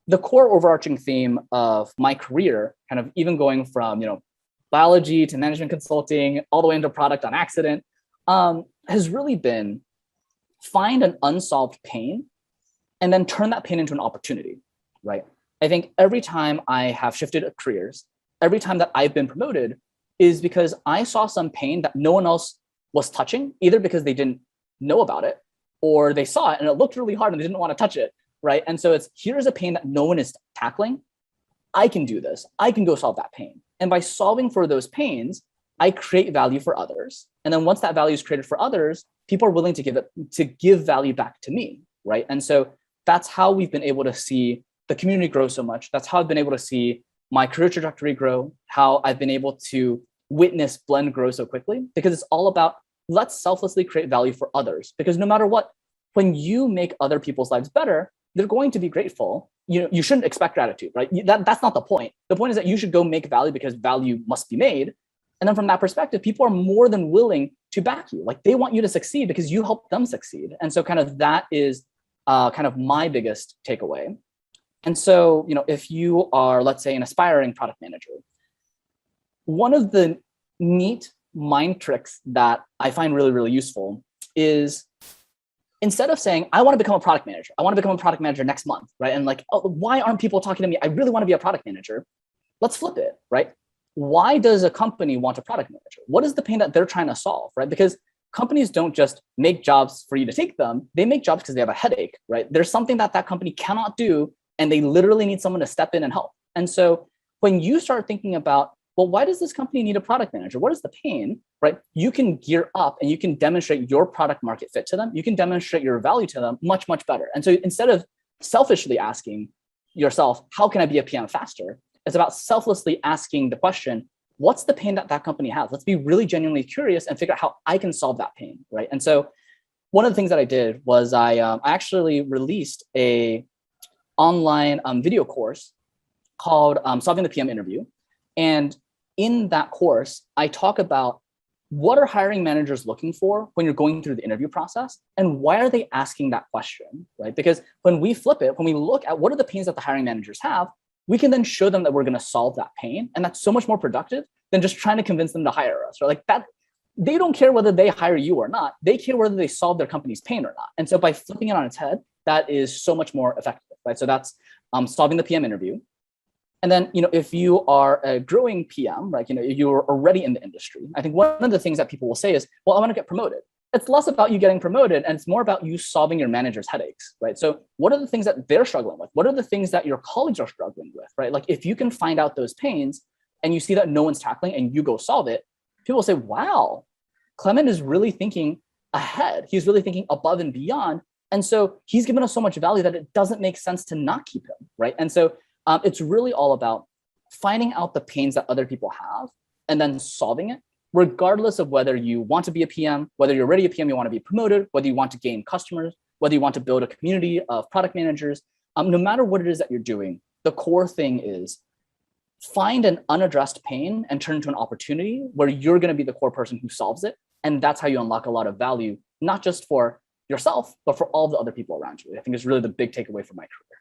the core overarching theme of my career, kind of even going from, biology to management consulting, all the way into product on accident, has really been find an unsolved pain and then turn that pain into an opportunity, right? I think every time I have shifted careers, every time that I've been promoted is because I saw some pain that no one else was touching, either because they didn't know about it or they saw it and it looked really hard and they didn't want to touch it, right? And so here's a pain that no one is tackling. I can do this. I can go solve that pain. And by solving for those pains, I create value for others. And then once that value is created for others, people are willing to give value back to me, right? And so that's how we've been able to see the community grow so much. That's how I've been able to see my career trajectory grow, how I've been able to witness Blend grow so quickly, because it's all about let's selflessly create value for others. Because no matter what, when you make other people's lives better, they're going to be grateful. You shouldn't expect gratitude, right? That's not the point. The point is that you should go make value because value must be made. And then from that perspective, people are more than willing to back you. Like they want you to succeed because you help them succeed. And so kind of that is kind of my biggest takeaway. And so, if you are, let's say, an aspiring product manager, one of the neat mind tricks that I find really, really useful is instead of saying, I want to become a product manager, I want to become a product manager next month, right? And like, oh, why aren't people talking to me? I really want to be a product manager. Let's flip it, right? Why does a company want a product manager? What is the pain that they're trying to solve, right? Because companies don't just make jobs for you to take them. They make jobs because they have a headache, right? There's something that company cannot do, and they literally need someone to step in and help. And so when you start thinking about, well, why does this company need a product manager? What is the pain, right? You can gear up and you can demonstrate your product market fit to them. You can demonstrate your value to them much, much better. And so instead of selfishly asking yourself, how can I be a PM faster? It's about selflessly asking the question, what's the pain that company has? Let's be really genuinely curious and figure out how I can solve that pain, right? And so one of the things that I did was I actually released a online video course called Solving the PM Interview. And in that course, I talk about what are hiring managers looking for when you're going through the interview process, and why are they asking that question, right? Because when we flip it, when we look at what are the pains that the hiring managers have, we can then show them that we're going to solve that pain. And that's so much more productive than just trying to convince them to hire us, right? Like that, they don't care whether they hire you or not. They care whether they solve their company's pain or not. And so by flipping it on its head, that is so much more effective, right? So that's solving the PM interview. And then, if you are a growing PM, right, you're already in the industry. I think one of the things that people will say is, well, I want to get promoted. It's less about you getting promoted and it's more about you solving your manager's headaches, right? So what are the things that they're struggling with? What are the things that your colleagues are struggling with, right? Like if you can find out those pains and you see that no one's tackling and you go solve it, people will say, wow, Clement is really thinking ahead. He's really thinking above and beyond. And so he's given us so much value that it doesn't make sense to not keep him, right? And so it's really all about finding out the pains that other people have and then solving it, regardless of whether you want to be a PM, whether you're already a PM, you want to be promoted, whether you want to gain customers, whether you want to build a community of product managers. No matter what it is that you're doing, the core thing is find an unaddressed pain and turn it into an opportunity where you're going to be the core person who solves it. And that's how you unlock a lot of value, not just for yourself, but for all the other people around you. I think it's really the big takeaway from my career.